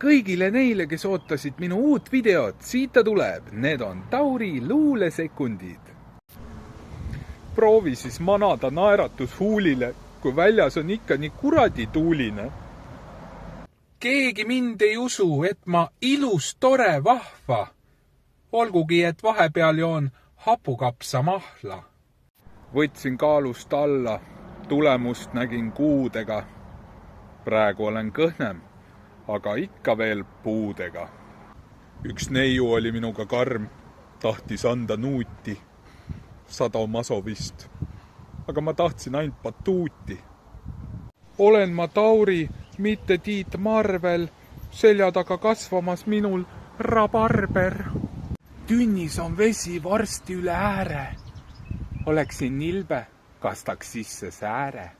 kõigile neile, kes ootasid minu uut videot, siit ta tuleb. Need on Tauri luulesekundid. Proovi siis manada naeratus huulile, kui väljas on ikka nii kuradi tuuline. Keegi mind ei usu, et ma ilus, tore, vahva. Olgugi, et vahepeal joon hapukapsa mahla. Võtsin kaalust alla, tulemust nägin kuudega. Praegu olen kõhnem, aga ikka veel puudega. Üks neiu oli minuga karm, tahtis anda nuuti. Sadomasovist, aga ma tahtsin ainult batuuti. Olen ma Tauri, mitte Tiit Marvel, selja taga kasvamas minul rabarber. Tünnis on vesi varsti üle ääre. Oleksin nilbe, kastaks sisse sääre.